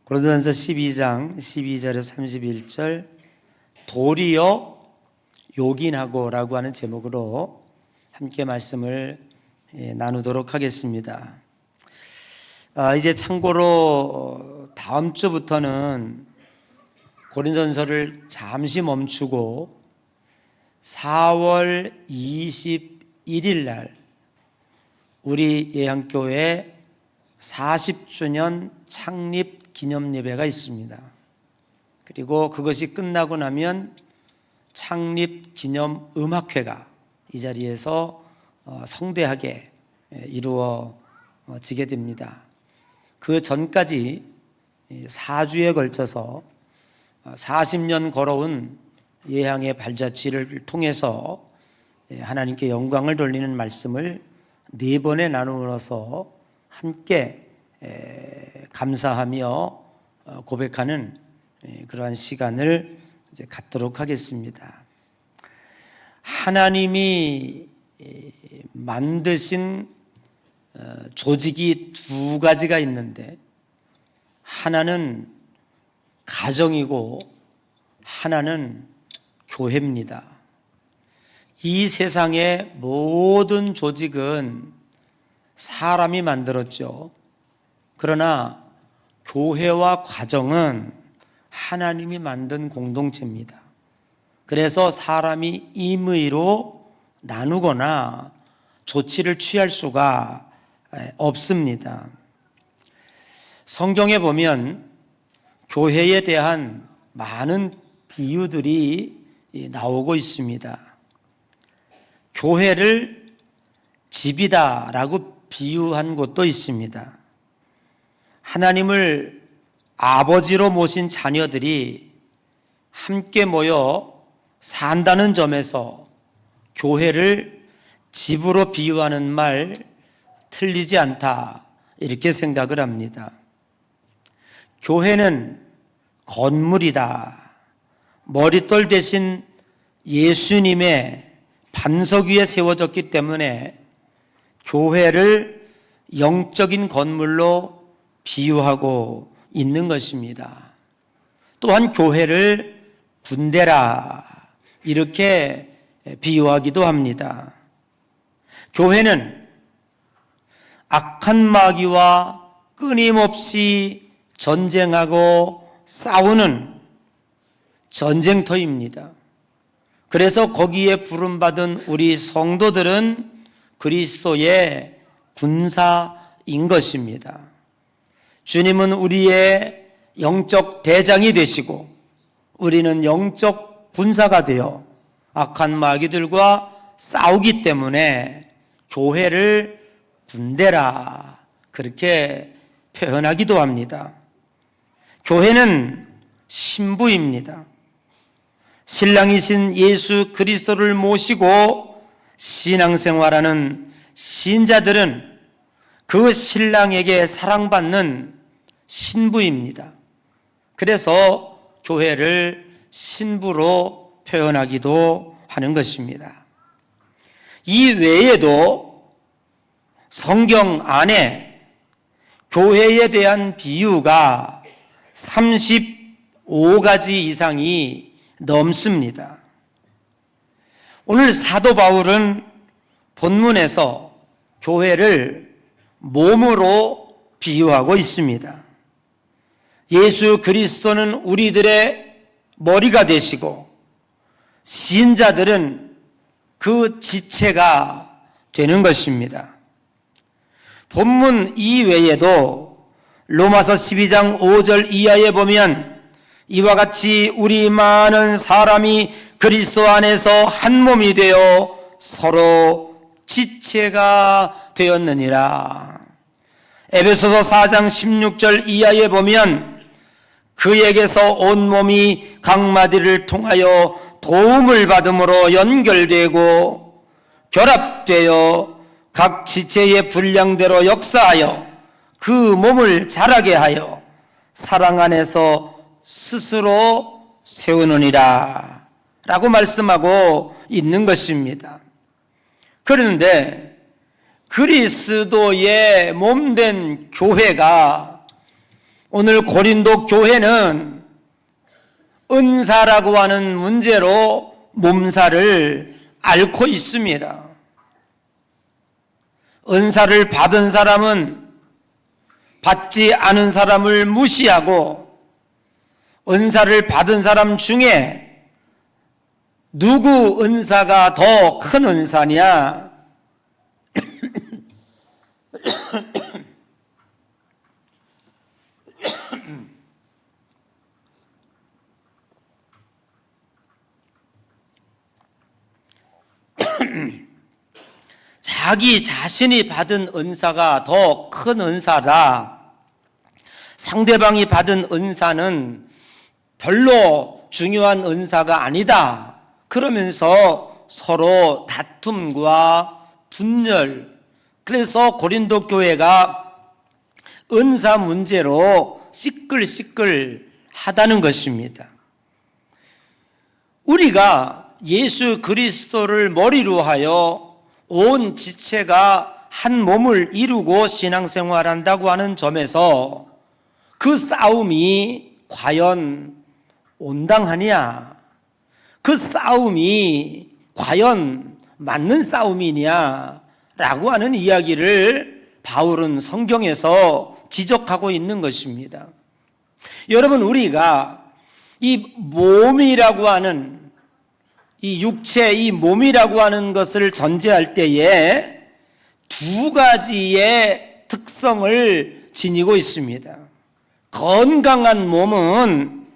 고린도전서 12장 12절에서 31절 도리어 요긴하고 라고 하는 제목으로 함께 말씀을 나누도록 하겠습니다. 이제 참고로 다음 주부터는 고린도전서를 잠시 멈추고 4월 21일 날 우리 예향교회 40주년 창립 기념 예배가 있습니다. 그리고 그것이 끝나고 나면 창립 기념 음악회가 이 자리에서 성대하게 이루어지게 됩니다. 그 전까지 4주에 걸쳐서 40년 걸어온 예향의 발자취를 통해서 하나님께 영광을 돌리는 말씀을 4번에 나누어서 함께 감사하며 고백하는 그러한 시간을 이제 갖도록 하겠습니다. 하나님이 만드신 조직이 2가지가 있는데 하나는 가정이고 하나는 교회입니다. 이 세상의 모든 조직은 사람이 만들었죠. 그러나 교회와 가정은 하나님이 만든 공동체입니다. 그래서 사람이 임의로 나누거나 조치를 취할 수가 없습니다. 성경에 보면 교회에 대한 많은 비유들이 나오고 있습니다. 교회를 집이다라고 비유한 곳도 있습니다. 하나님을 아버지로 모신 자녀들이 함께 모여 산다는 점에서 교회를 집으로 비유하는 말 틀리지 않다 이렇게 생각을 합니다. 교회는 건물이다. 머릿돌 대신 예수님의 반석 위에 세워졌기 때문에 교회를 영적인 건물로 비유하고 있는 것입니다. 또한 교회를 군대라 이렇게 비유하기도 합니다. 교회는 악한 마귀와 끊임없이 전쟁하고 싸우는 전쟁터입니다. 그래서 거기에 부름받은 우리 성도들은 그리스도의 군사인 것입니다. 주님은 우리의 영적 대장이 되시고 우리는 영적 군사가 되어 악한 마귀들과 싸우기 때문에 교회를 군대라 그렇게 표현하기도 합니다. 교회는 신부입니다. 신랑이신 예수 그리스도를 모시고 신앙생활하는 신자들은 그 신랑에게 사랑받는 신부입니다. 그래서 교회를 신부로 표현하기도 하는 것입니다. 이 외에도 성경 안에 교회에 대한 비유가 35가지 이상이 넘습니다. 오늘 사도 바울은 본문에서 교회를 몸으로 비유하고 있습니다. 예수 그리스도는 우리들의 머리가 되시고 신자들은 그 지체가 되는 것입니다. 본문 이외에도 로마서 12장 5절 이하에 보면 이와 같이 우리 많은 사람이 그리스도 안에서 한 몸이 되어 서로 지체가 되었느니라. 에베소서 4장 16절 이하에 보면 그에게서 온 몸이 각 마디를 통하여 도움을 받음으로 연결되고 결합되어 각 지체의 분량대로 역사하여 그 몸을 자라게 하여 사랑 안에서 스스로 세우느니라 라고 말씀하고 있는 것입니다. 그런데 그리스도의 몸된 교회가 오늘 고린도 교회는 은사라고 하는 문제로 몸살을 앓고 있습니다. 은사를 받은 사람은 받지 않은 사람을 무시하고, 은사를 받은 사람 중에 누구 은사가 더 큰 은사냐? 자기 자신이 받은 은사가 더 큰 은사다. 상대방이 받은 은사는 별로 중요한 은사가 아니다. 그러면서 서로 다툼과 분열, 그래서 고린도 교회가 은사 문제로 시끌시끌 하다는 것입니다. 우리가 예수 그리스도를 머리로 하여 온 지체가 한 몸을 이루고 신앙생활한다고 하는 점에서 그 싸움이 과연 온당하냐? 그 싸움이 과연 맞는 싸움이냐? 라고 하는 이야기를 바울은 성경에서 지적하고 있는 것입니다. 여러분, 우리가 이 몸이라고 하는, 이 육체, 이 몸이라고 하는 것을 전제할 때에 두 가지의 특성을 지니고 있습니다. 건강한 몸은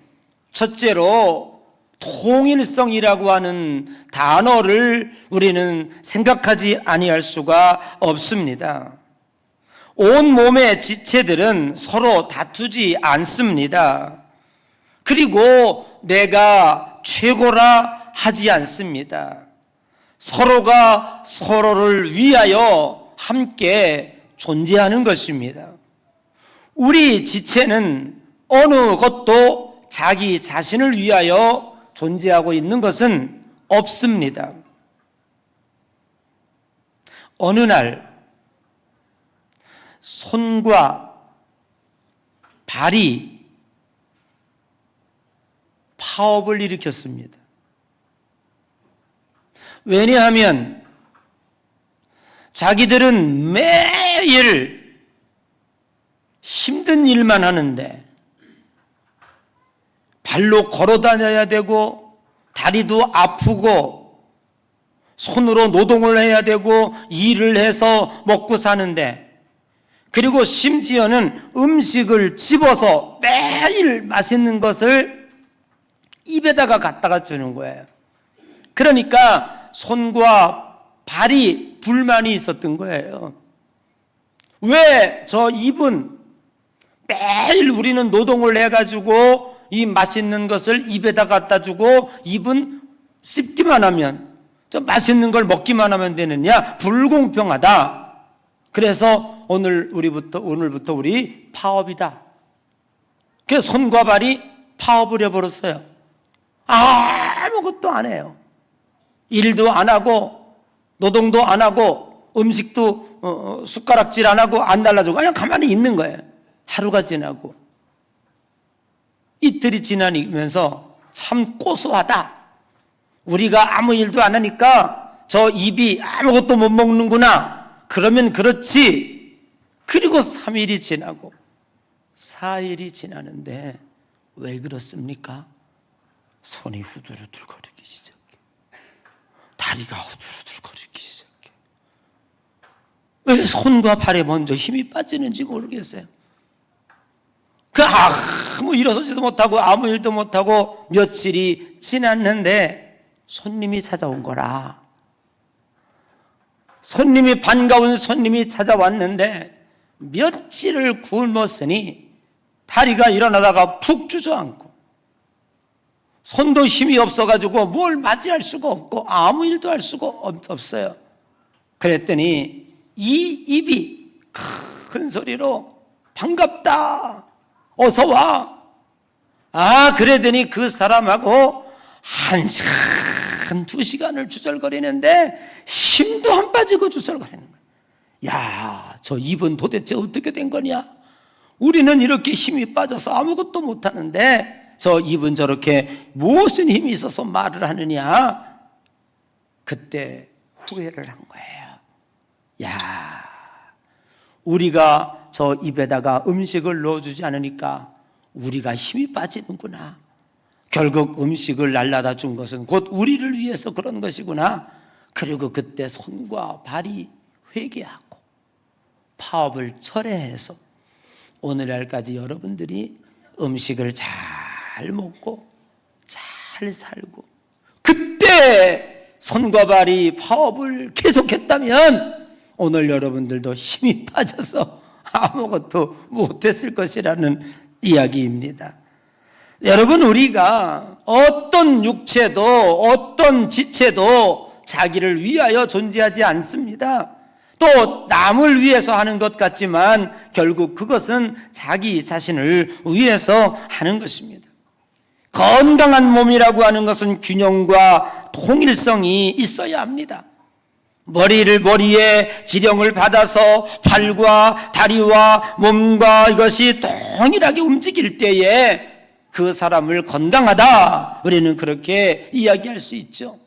첫째로 통일성이라고 하는 단어를 우리는 생각하지 아니할 수가 없습니다. 온 몸의 지체들은 서로 다투지 않습니다. 그리고 내가 최고라 하지 않습니다. 서로가 서로를 위하여 함께 존재하는 것입니다. 우리 지체는 어느 것도 자기 자신을 위하여 존재하고 있는 것은 없습니다. 어느 날 손과 발이 파업을 일으켰습니다. 왜냐하면 자기들은 매일 힘든 일만 하는데 발로 걸어 다녀야 되고 다리도 아프고 손으로 노동을 해야 되고 일을 해서 먹고 사는데, 그리고 심지어는 음식을 집어서 매일 맛있는 것을 입에다가 갖다가 주는 거예요. 그러니까 손과 발이 불만이 있었던 거예요. 왜 저 입은 매일 우리는 노동을 해가지고 이 맛있는 것을 입에다 갖다 주고 입은 씹기만 하면, 저 맛있는 걸 먹기만 하면 되느냐? 불공평하다. 그래서 오늘부터 우리 파업이다. 그래서 손과 발이 파업을 해버렸어요. 아무것도 안 해요. 일도 안 하고 노동도 안 하고 음식도 숟가락질 안 하고 안 달라주고 그냥 가만히 있는 거예요. 하루가 지나고 이틀이 지나면서 참 고소하다. 우리가 아무 일도 안 하니까 저 입이 아무것도 못 먹는구나. 그러면 그렇지. 그리고 3일이 지나고 4일이 지나는데 왜 그렇습니까? 손이 후들후들거리기 시작해. 다리가 후들후들거리기 시작해. 왜 손과 발에 먼저 힘이 빠지는지 모르겠어요. 아무 일어서지도 못하고 아무 일도 못하고 며칠이 지났는데 손님이 찾아온 거라. 반가운 손님이 찾아왔는데 며칠을 굶었으니 다리가 일어나다가 푹 주저앉고 손도 힘이 없어가지고 뭘 맞이할 수가 없고 아무 일도 할 수가 없어요. 그랬더니 이 입이 큰 소리로 반갑다. 어서 와. 그러더니 그 사람하고 1시간, 2시간을 주절거리는데 힘도 안 빠지고 주절거리는 거야. 야, 저 입은 도대체 어떻게 된 거냐? 우리는 이렇게 힘이 빠져서 아무것도 못하는데 저 입은 저렇게 무슨 힘이 있어서 말을 하느냐. 그때 후회를 한 거예요. 야, 우리가 저 입에다가 음식을 넣어주지 않으니까 우리가 힘이 빠지는구나. 결국 음식을 날라다 준 것은 곧 우리를 위해서 그런 것이구나. 그리고 그때 손과 발이 회개하고 파업을 철회해서 오늘날까지 여러분들이 음식을 잘 먹고 잘 살고, 그때 손과 발이 파업을 계속했다면 오늘 여러분들도 힘이 빠져서 아무것도 못했을 것이라는 이야기입니다. 여러분, 우리가 어떤 육체도 어떤 지체도 자기를 위하여 존재하지 않습니다. 또 남을 위해서 하는 것 같지만 결국 그것은 자기 자신을 위해서 하는 것입니다. 건강한 몸이라고 하는 것은 균형과 통일성이 있어야 합니다. 머리에 지령을 받아서 팔과 다리와 몸과 이것이 동일하게 움직일 때에 그 사람을 건강하다, 우리는 그렇게 이야기할 수 있죠.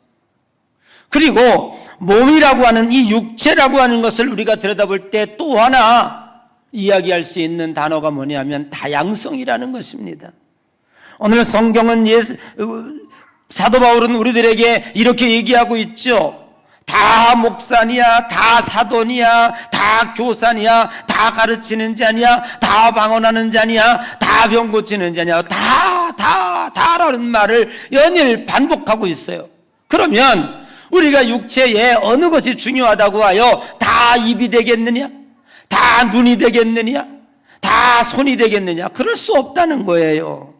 그리고 몸이라고 하는 이 육체라고 하는 것을 우리가 들여다볼 때 또 하나 이야기할 수 있는 단어가 뭐냐면 다양성이라는 것입니다. 오늘 성경은 사도 바울은 우리들에게 이렇게 얘기하고 있죠. 다 목사니야, 다 사도니야, 다 교사니야, 다 가르치는 자니야, 다 방언하는 자니야, 다 병 고치는 자니야, 다라는 말을 연일 반복하고 있어요. 그러면 우리가 육체에 어느 것이 중요하다고 하여 다 입이 되겠느냐? 다 눈이 되겠느냐? 다 손이 되겠느냐? 그럴 수 없다는 거예요.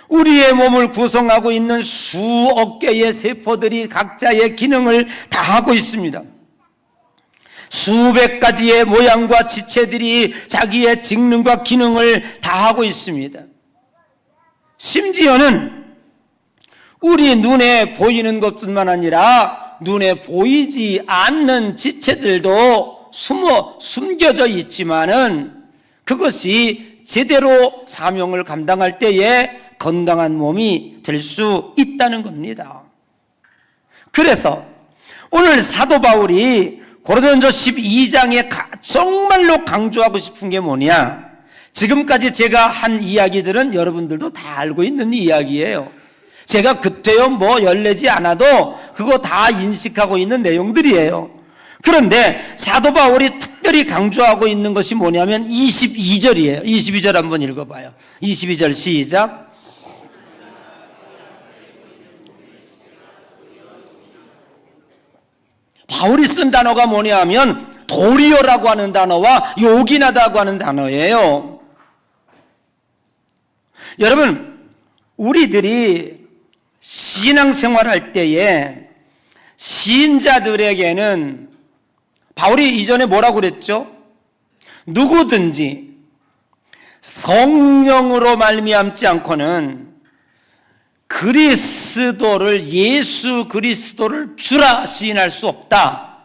우리의 몸을 구성하고 있는 수억 개의 세포들이 각자의 기능을 다 하고 있습니다. 수백 가지의 모양과 지체들이 자기의 직능과 기능을 다 하고 있습니다. 심지어는 우리 눈에 보이는 것뿐만 아니라 눈에 보이지 않는 지체들도 숨겨져 있지만은 그것이 제대로 사명을 감당할 때에 건강한 몸이 될 수 있다는 겁니다. 그래서 오늘 사도 바울이 고린도전서 12장에 정말로 강조하고 싶은 게 뭐냐? 지금까지 제가 한 이야기들은 여러분들도 다 알고 있는 이야기예요. 제가 그때요 열내지 않아도 그거 다 인식하고 있는 내용들이에요. 그런데 사도 바울이 특별히 강조하고 있는 것이 뭐냐면 22절이에요. 22절 한번 읽어봐요. 22절 시작. 바울이 쓴 단어가 뭐냐면 도리어라고 하는 단어와 요긴하다고 하는 단어예요. 여러분, 우리들이 신앙생활할 때에 신자들에게는 바울이 이전에 뭐라고 그랬죠? 누구든지 성령으로 말미암지 않고는 그리스도를, 예수 그리스도를 주라 시인할 수 없다.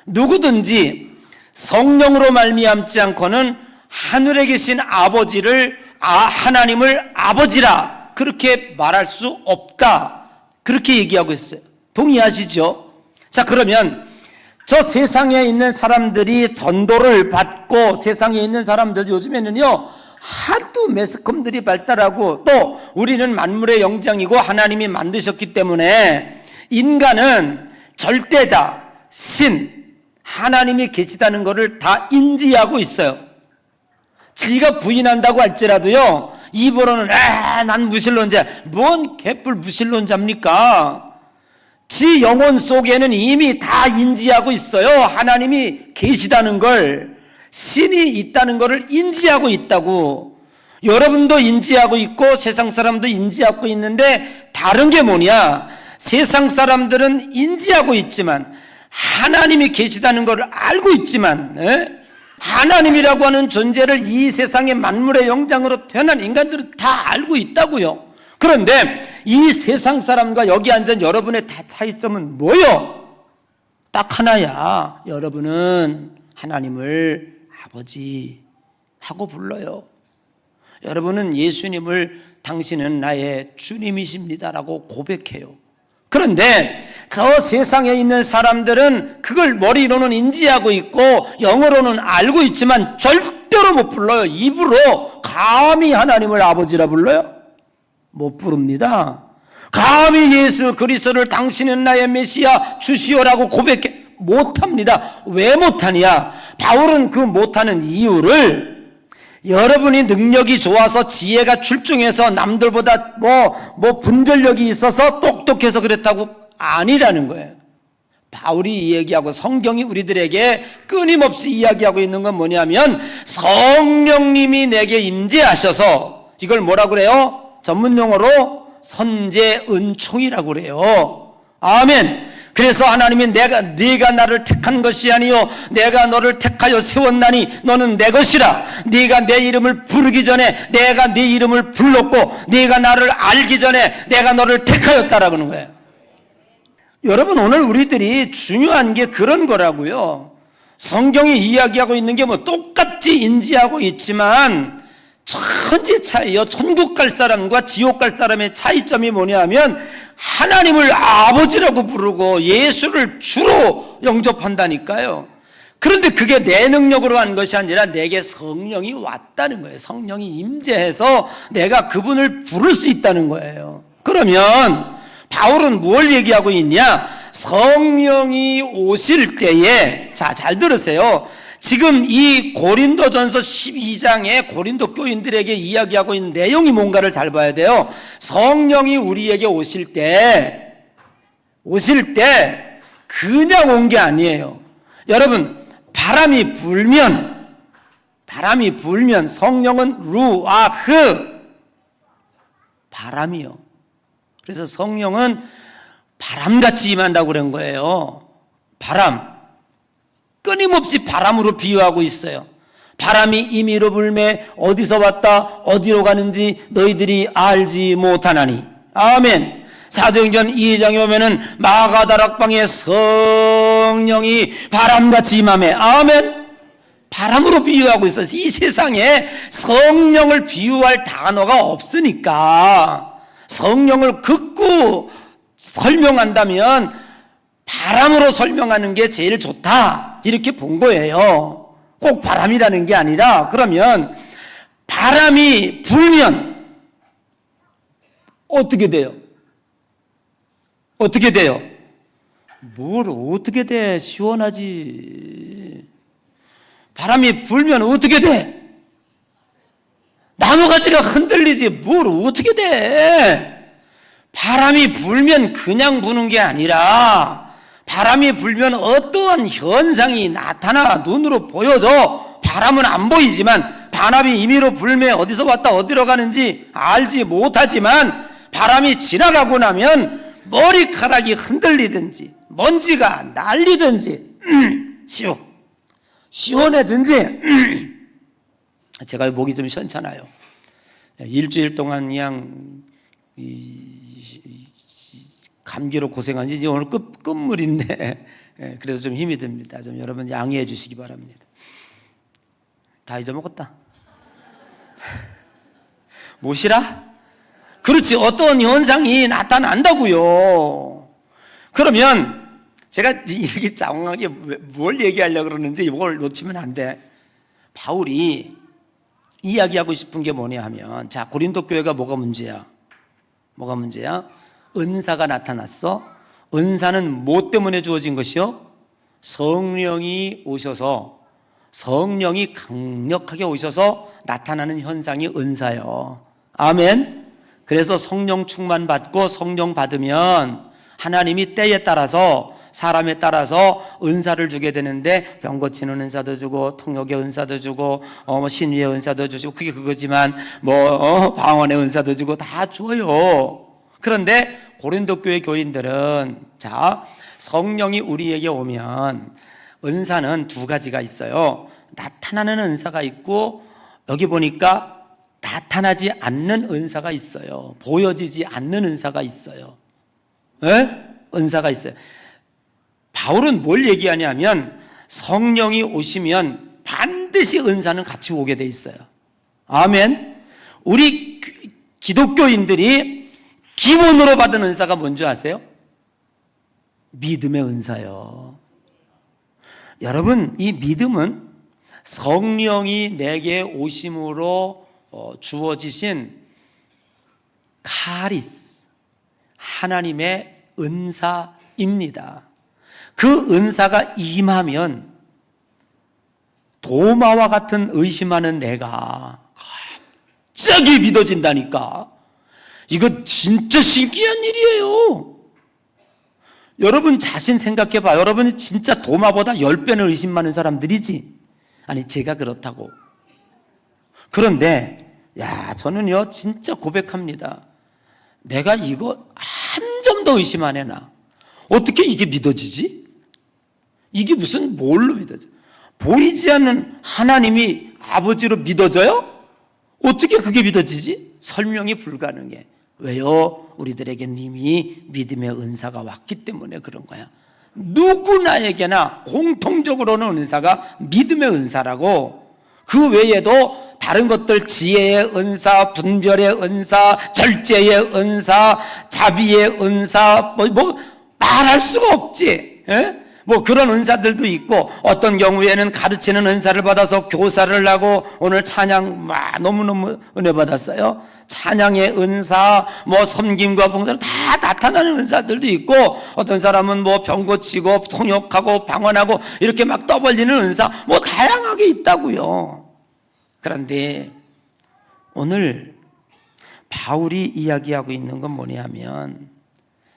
누구든지 성령으로 말미암지 않고는 하늘에 계신 하나님을 아버지라 그렇게 말할 수 없다. 그렇게 얘기하고 있어요. 동의하시죠? 자, 그러면 저 세상에 있는 사람들이 전도를 받고, 세상에 있는 사람들 요즘에는요 하도 매스컴들이 발달하고, 또 우리는 만물의 영장이고 하나님이 만드셨기 때문에 인간은 절대자, 신, 하나님이 계시다는 것을 다 인지하고 있어요. 지가 부인한다고 할지라도요 입으로는 난 무신론자. 뭔 개뿔 무신론자입니까? 지 영혼 속에는 이미 다 인지하고 있어요. 하나님이 계시다는 걸, 신이 있다는 것을 인지하고 있다고. 여러분도 인지하고 있고 세상 사람도 인지하고 있는데 다른 게 뭐냐? 세상 사람들은 인지하고 있지만, 하나님이 계시다는 것을 알고 있지만, 하나님이라고 하는 존재를 이 세상의 만물의 영장으로 태어난 인간들은 다 알고 있다고요. 그런데 이 세상 사람과 여기 앉은 여러분의 다 차이점은 뭐요? 딱 하나야. 여러분은 하나님을 아버지, 하고 불러요. 여러분은 예수님을 당신은 나의 주님이십니다라고 고백해요. 그런데 저 세상에 있는 사람들은 그걸 머리로는 인지하고 있고 영어로는 알고 있지만 절대로 못 불러요. 입으로 감히 하나님을 아버지라 불러요? 못 부릅니다. 감히 예수 그리스도를 당신은 나의 메시아 주시오라고 고백해 못합니다. 왜 못하냐? 바울은 그 못하는 이유를 여러분이 능력이 좋아서 지혜가 출중해서 남들보다 뭐 분별력이 있어서 똑똑해서 그랬다고 아니라는 거예요. 바울이 얘기하고 성경이 우리들에게 끊임없이 이야기하고 있는 건 뭐냐면 성령님이 내게 임재하셔서 이걸 뭐라고 그래요? 전문 용어로 선제 은총이라고 그래요. 아멘. 그래서 하나님이 네가 나를 택한 것이 아니요 내가 너를 택하여 세웠나니 너는 내 것이라. 네가 내 이름을 부르기 전에 내가 네 이름을 불렀고 네가 나를 알기 전에 내가 너를 택하였다라고 하는 거예요. 여러분 오늘 우리들이 중요한 게 그런 거라고요. 성경이 이야기하고 있는 게 뭐 똑같이 인지하고 있지만 천지 차이요. 천국 갈 사람과 지옥 갈 사람의 차이점이 뭐냐면 하나님을 아버지라고 부르고 예수를 주로 영접한다니까요. 그런데 그게 내 능력으로 한 것이 아니라 내게 성령이 왔다는 거예요. 성령이 임재해서 내가 그분을 부를 수 있다는 거예요. 그러면 바울은 뭘 얘기하고 있냐? 성령이 오실 때에 자, 잘 들으세요. 지금 이 고린도전서 12장에 고린도 교인들에게 이야기하고 있는 내용이 뭔가를 잘 봐야 돼요. 성령이 우리에게 오실 때 그냥 온 게 아니에요. 여러분 바람이 불면 성령은 루아흐 바람이요. 그래서 성령은 바람같이 임한다고 그런 거예요. 바람. 끊임없이 바람으로 비유하고 있어요. 바람이 임의로 불매 어디서 왔다 어디로 가는지 너희들이 알지 못하나니. 아멘. 사도행전 2장에 보면은 마가다락방에 성령이 바람같이 임하매. 아멘. 바람으로 비유하고 있어요. 이 세상에 성령을 비유할 단어가 없으니까 성령을 극구 설명한다면 바람으로 설명하는 게 제일 좋다 이렇게 본 거예요. 꼭 바람이라는 게 아니라 그러면 바람이 불면 어떻게 돼요? 어떻게 돼요? 뭘 어떻게 돼? 시원하지. 바람이 불면 어떻게 돼? 나무가지가 흔들리지 뭘 어떻게 돼? 바람이 불면 그냥 부는 게 아니라 바람이 불면 어떠한 현상이 나타나 눈으로 보여져. 바람은 안 보이지만 바람이 임의로 불매 어디서 왔다 어디로 가는지 알지 못하지만 바람이 지나가고 나면 머리카락이 흔들리든지 먼지가 날리든지 시원해든지 제가 목이 좀 시원찮아요. 일주일 동안 그냥 감기로 고생한 지 이제 오늘 끝물인데 그래서 좀 힘이 듭니다. 좀 여러분 양해해 주시기 바랍니다. 다 잊어먹었다. 무엇이라? 그렇지. 어떤 현상이 나타난다고요. 그러면 제가 이렇게 장황하게 뭘 얘기하려고 그러는지 이걸 놓치면 안 돼. 바울이 이야기하고 싶은 게 뭐냐 하면 자, 고린도 교회가 뭐가 문제야? 뭐가 문제야? 은사가 나타났어. 은사는 뭐 때문에 주어진 것이요? 성령이 오셔서 성령이 강력하게 오셔서 나타나는 현상이 은사요. 아멘. 그래서 성령 충만 받고 성령 받으면 하나님이 때에 따라서 사람에 따라서 은사를 주게 되는데 병 고치는 은사도 주고 통역의 은사도 주고 신유의 은사도 주시고 그게 그거지만 방언의 은사도 주고 다 줘요. 그런데 고린도 교회 교인들은 자, 성령이 우리에게 오면 은사는 두 가지가 있어요. 나타나는 은사가 있고 여기 보니까 나타나지 않는 은사가 있어요. 보여지지 않는 은사가 있어요. 은사가 있어요. 바울은 뭘 얘기하냐면 성령이 오시면 반드시 반드시 은사는 같이 오게 돼 있어요. 아멘. 우리 기독교인들이 기본으로 받은 은사가 뭔지 아세요? 믿음의 은사요. 여러분, 이 믿음은 성령이 내게 오심으로 주어지신 카리스, 하나님의 은사입니다. 그 은사가 임하면 도마와 같은 의심하는 내가 갑자기 믿어진다니까. 이거 진짜 신기한 일이에요. 여러분 자신 생각해봐. 여러분이 진짜 도마보다 10배는 의심 많은 사람들이지. 아니, 제가 그렇다고. 그런데 저는요 진짜 고백합니다. 내가 이거 한 점도 의심 안 해나. 어떻게 이게 믿어지지? 이게 무슨 뭘로 믿어져? 보이지 않는 하나님이 아버지로 믿어져요? 어떻게 그게 믿어지지? 설명이 불가능해. 왜요? 우리들에겐 이미 믿음의 은사가 왔기 때문에 그런 거야. 누구나에게나 공통적으로는 은사가 믿음의 은사라고. 그 외에도 다른 것들, 지혜의 은사, 분별의 은사, 절제의 은사, 자비의 은사, 뭐 말할 수가 없지. 뭐 그런 은사들도 있고, 어떤 경우에는 가르치는 은사를 받아서 교사를 하고, 오늘 찬양 너무너무 은혜 받았어요. 찬양의 은사, 뭐 섬김과 봉사로 다 나타나는 은사들도 있고, 어떤 사람은 뭐 병 고치고 통역하고 방언하고 이렇게 막 떠벌리는 은사, 뭐 다양하게 있다고요. 그런데 오늘 바울이 이야기하고 있는 건 뭐냐면,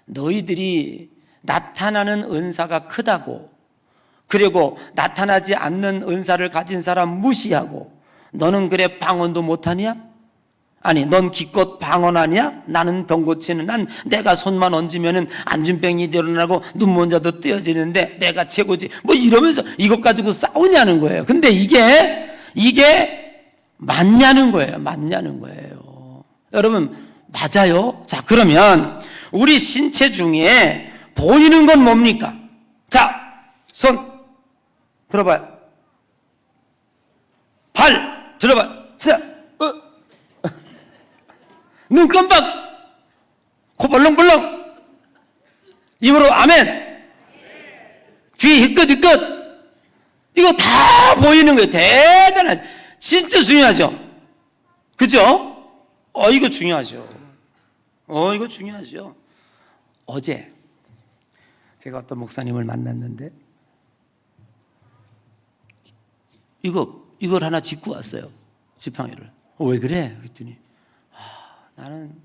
너희들이 나타나는 은사가 크다고, 그리고 나타나지 않는 은사를 가진 사람 무시하고, 너는 그래 방언도 못하냐? 아니, 넌 기껏 방언하냐? 나는 병 고치는, 난 내가 손만 얹으면은 안진병이 일어나고 눈먼자도 떼어지는데 내가 최고지. 뭐 이러면서 이것 가지고 싸우냐는 거예요. 근데 이게 맞냐는 거예요. 맞냐는 거예요. 여러분, 맞아요? 자, 그러면 우리 신체 중에 보이는 건 뭡니까? 자, 손 들어봐요. 발 들어봐요. 자, 눈 깜빡, 코 벌렁벌렁, 입으로 아멘, 귀 희끗희끗. 이거 다 보이는 거예요. 대단하죠. 진짜 중요하죠. 그죠? 이거 중요하죠. 이거 중요하죠. 어제 제가 어떤 목사님을 만났는데 이걸 하나 짚고 왔어요. 지팡이를. 왜 그래? 그랬더니 나는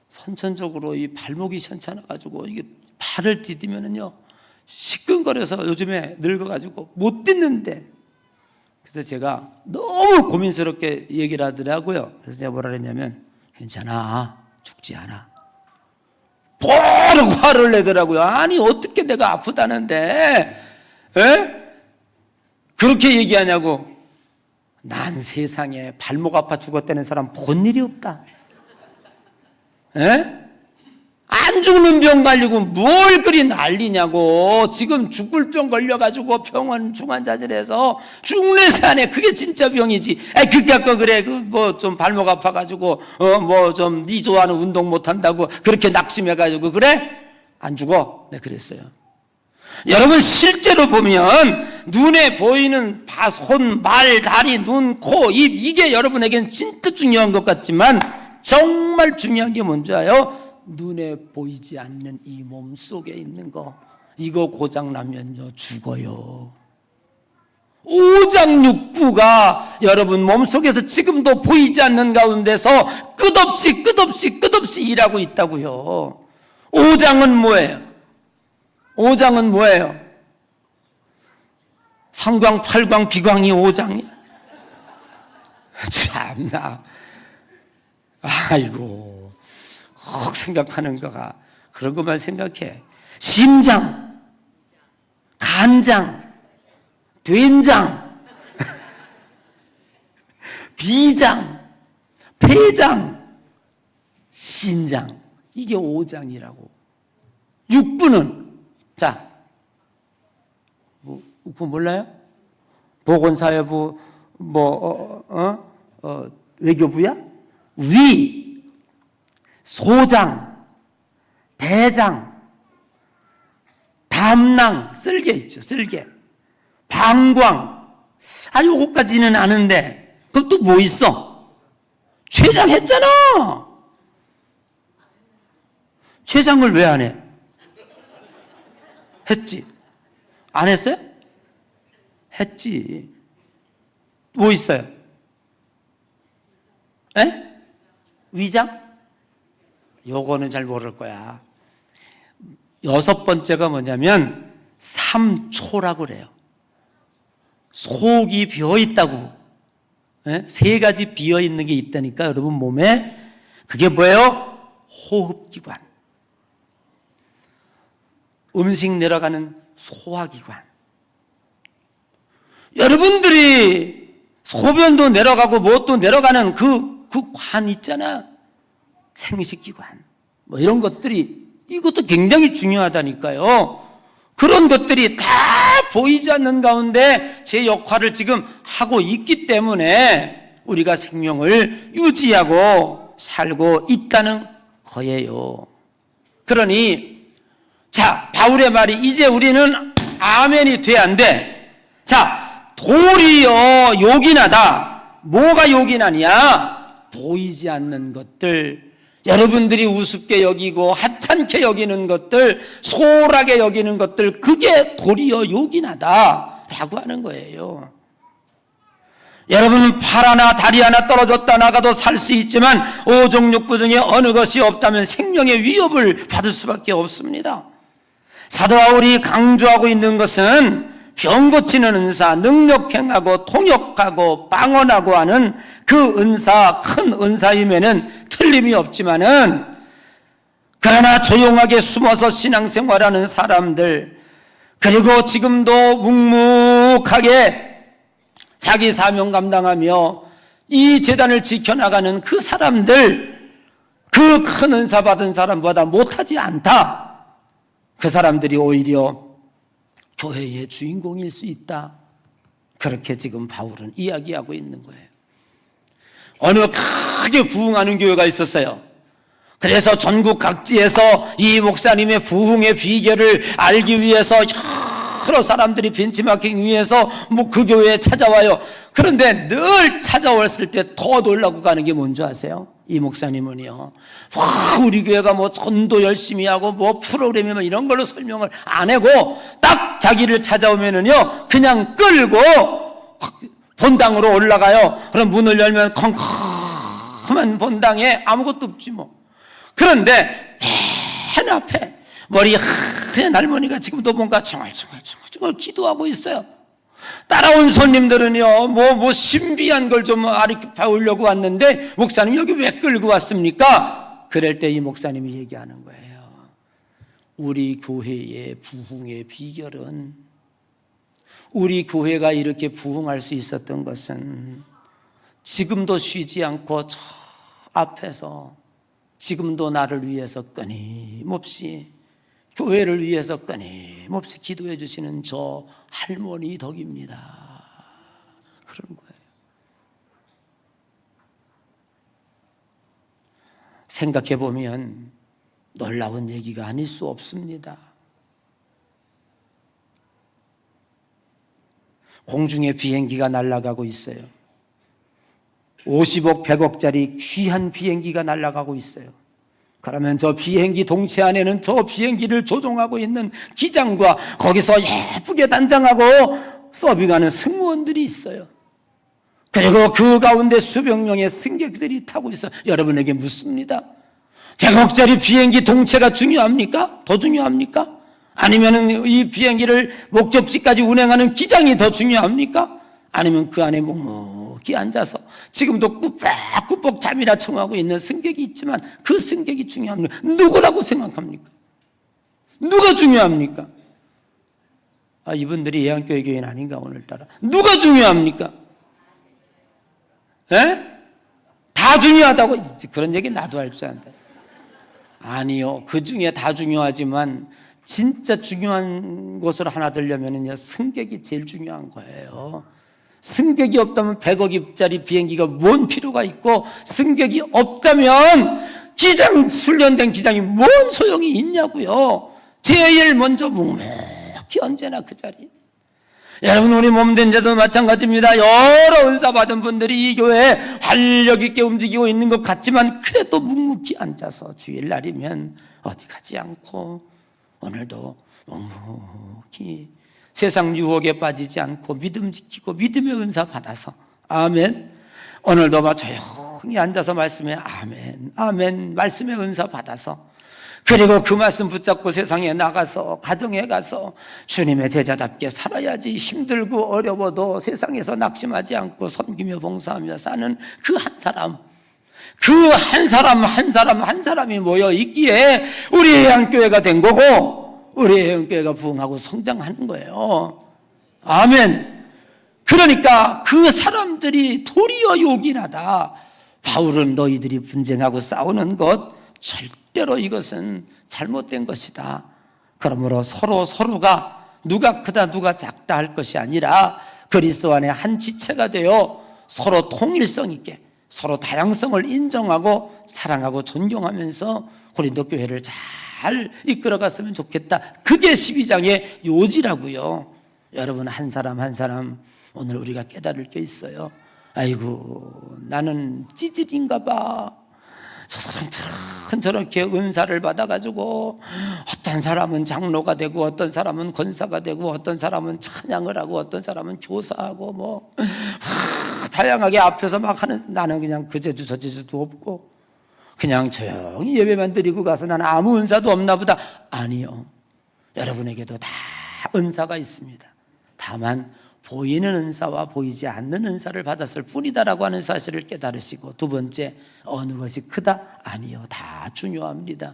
선천적으로 이 발목이 현찮아가지고 이게 발을 디디면은요 시끈거려서 요즘에 늙어가지고 못 딛는데. 그래서 제가 너무 고민스럽게 얘기를 하더라고요. 그래서 제가 뭐라 그랬냐면, 괜찮아, 죽지 않아. 버럭 화를 내더라고요. 아니, 어떻게 내가 아프다는데 그렇게 얘기하냐고. 난 세상에 발목 아파 죽었다는 사람 본 일이 없다. 안 죽는 병 가지고 뭘 그리 난리냐고. 지금 죽을 병 걸려가지고 병원 중환자실에서 죽내세 안 해. 그게 진짜 병이지. 그게 아까 그래. 뭐 좀 발목 아파가지고 뭐 좀 네 좋아하는 운동 못한다고 그렇게 낙심해가지고 그래? 안 죽어. 네, 그랬어요. 여러분, 실제로 보면 눈에 보이는 손, 말, 다리, 눈, 코, 입, 이게 여러분에게는 진짜 중요한 것 같지만 정말 중요한 게 뭔지 알아요? 눈에 보이지 않는 이 몸 속에 있는 거, 이거 고장나면요 죽어요. 오장육부가 여러분 몸속에서 지금도 보이지 않는 가운데서 끝없이 일하고 있다고요. 오장은 뭐예요? 오장은 뭐예요? 삼광, 팔광, 비광이 오장이야? 참나. 아이고, 꼭 생각하는 거가 그런 것만 생각해. 심장, 간장, 된장, 비장, 폐장, 신장, 이게 오장이라고. 육부는, 자, 육부 몰라요? 보건사회부, 외교부야? 위, 소장, 대장, 담랑, 쓸개 있죠, 쓸개. 방광. 요거까지는 아는데, 그럼 또 뭐 있어? 최장 했잖아! 최장을 왜 안 해? 했지. 안 했어요? 했지. 뭐 있어요? 에? 위장? 요거는 잘 모를 거야. 6번째가 뭐냐면 3초라고 그래요. 속이 비어있다고. 3가지 비어있는 게 있다니까 여러분 몸에. 그게 뭐예요? 호흡기관, 음식 내려가는 소화기관. 여러분들이 소변도 내려가고 무엇도 내려가는 그 관 있잖아. 생식기관. 이런 것들이, 이것도 굉장히 중요하다니까요. 그런 것들이 다 보이지 않는 가운데 제 역할을 지금 하고 있기 때문에 우리가 생명을 유지하고 살고 있다는 거예요. 그러니, 자, 바울의 말이 이제 우리는 아멘이 돼야 안 돼. 자, 도리어 요긴하다. 뭐가 요긴하냐? 보이지 않는 것들, 여러분들이 우습게 여기고 하찮게 여기는 것들, 소홀하게 여기는 것들, 그게 도리어 요긴하다라고 하는 거예요. 여러분은 팔 하나 다리 하나 떨어졌다 나가도 살 수 있지만 오종육부 중에 어느 것이 없다면 생명의 위협을 받을 수밖에 없습니다. 사도 바울이 강조하고 있는 것은 병 고치는 은사, 능력 행하고 통역하고 방언하고 하는 그 은사, 큰 은사임에는 틀림이 없지만은, 그러나 조용하게 숨어서 신앙생활하는 사람들, 그리고 지금도 묵묵하게 자기 사명 감당하며 이 재단을 지켜나가는 그 사람들, 그 큰 은사 받은 사람보다 못하지 않다. 그 사람들이 오히려 교회의 주인공일 수 있다. 그렇게 지금 바울은 이야기하고 있는 거예요. 어느 크게 부흥하는 교회가 있었어요. 그래서 전국 각지에서 이 목사님의 부흥의 비결을 알기 위해서 여러 사람들이 벤치마킹 위해서 그 교회에 찾아와요. 그런데 늘 찾아왔을 때 더 놀라고 가는 게 뭔지 아세요? 이 목사님은요, 우리 교회가 전도 열심히 하고 프로그램이면 이런 걸로 설명을 안 하고 딱 자기를 찾아오면은요 그냥 끌고 본당으로 올라가요. 그럼 문을 열면 컴컴한 본당에 아무것도 없지 뭐. 그런데 맨 앞에 머리 하얀 할머니가 지금도 뭔가 중얼중얼 기도하고 있어요. 따라온 손님들은요, 신비한 걸 좀 배우려고 왔는데, 목사님 여기 왜 끌고 왔습니까? 그럴 때 이 목사님이 얘기하는 거예요. 우리 교회의 부흥의 비결은, 우리 교회가 이렇게 부흥할 수 있었던 것은 지금도 쉬지 않고 저 앞에서 지금도 나를 위해서 끊임없이, 교회를 위해서 끊임없이 기도해 주시는 저 할머니 덕입니다. 그런 거예요. 생각해 보면 놀라운 얘기가 아닐 수 없습니다. 공중에 비행기가 날아가고 있어요. 50억, 100억짜리 귀한 비행기가 날아가고 있어요. 그러면 저 비행기 동체 안에는 저 비행기를 조종하고 있는 기장과 거기서 예쁘게 단장하고 서빙하는 승무원들이 있어요. 그리고 그 가운데 수백 명의 승객들이 타고 있어요. 여러분에게 묻습니다. 100억짜리 비행기 동체가 중요합니까? 더 중요합니까? 아니면 이 비행기를 목적지까지 운행하는 기장이 더 중요합니까? 아니면 그 안에 묵묵히 앉아서 지금도 꾸벅꾸벅 잠이나 청하고 있는 승객이 있지만 그 승객이 중요합니까? 누구라고 생각합니까? 누가 중요합니까? 이분들이 예안교회 교인 아닌가 오늘따라. 누가 중요합니까? 에? 다 중요하다고? 그런 얘기 나도 할 줄 안다. 아니요, 그 중에 다 중요하지만 진짜 중요한 것을 하나 들려면요, 승객이 제일 중요한 거예요. 승객이 없다면 100억짜리 비행기가 뭔 필요가 있고, 승객이 없다면 기장, 훈련된 기장이 뭔 소용이 있냐고요. 제일 먼저 묵묵히 언제나 그 자리. 여러분, 우리 몸된 자도 마찬가지입니다. 여러 은사 받은 분들이 이 교회에 활력 있게 움직이고 있는 것 같지만 그래도 묵묵히 앉아서 주일날이면 어디 가지 않고 오늘도 묵묵히 세상 유혹에 빠지지 않고 믿음 지키고 믿음의 은사 받아서, 아멘. 오늘도 막 조용히 앉아서 말씀에 아멘, 아멘, 말씀의 은사 받아서, 그리고 그 말씀 붙잡고 세상에 나가서 가정에 가서 주님의 제자답게 살아야지. 힘들고 어려워도 세상에서 낙심하지 않고 섬기며 봉사하며 사는 그 한 사람, 그 한 사람 한 사람 한 사람이 모여 있기에 우리 해양교회가 된 거고 우리 해양교회가 부흥하고 성장하는 거예요. 아멘. 그러니까 그 사람들이 도리어 요긴하다. 바울은 너희들이 분쟁하고 싸우는 것 절대로 이것은 잘못된 것이다. 그러므로 서로가 누가 크다 누가 작다 할 것이 아니라 그리스도 안에 한 지체가 되어 서로 통일성 있게 서로 다양성을 인정하고 사랑하고 존경하면서 고린도 교회를 잘 이끌어갔으면 좋겠다. 그게 12장의 요지라고요. 여러분, 한 사람 한 사람 오늘 우리가 깨달을 게 있어요. 아이고, 나는 찌질인가 봐. 저 사람들은 저렇게 은사를 받아가지고 어떤 사람은 장로가 되고 어떤 사람은 권사가 되고 어떤 사람은 찬양을 하고 어떤 사람은 교사하고 뭐 다양하게 앞에서 막 하는, 나는 그냥 그 제주 저 제주도 없고 그냥 조용히 예배만 드리고 가서 나는 아무 은사도 없나 보다. 아니요, 여러분에게도 다 은사가 있습니다. 다만 보이는 은사와 보이지 않는 은사를 받았을 뿐이다라고 하는 사실을 깨달으시고, 두 번째, 어느 것이 크다? 아니요, 다 중요합니다.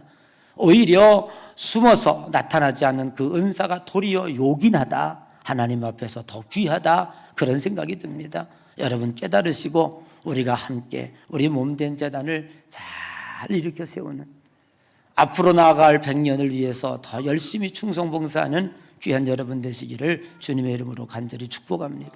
오히려 숨어서 나타나지 않는 그 은사가 도리어 요긴하다, 하나님 앞에서 더 귀하다, 그런 생각이 듭니다. 여러분 깨달으시고 우리가 함께 우리 몸된 재단을 잘 일으켜 세우는, 앞으로 나아갈 100년을 위해서 더 열심히 충성봉사하는 귀한 여러분 되시기를 주님의 이름으로 간절히 축복합니다.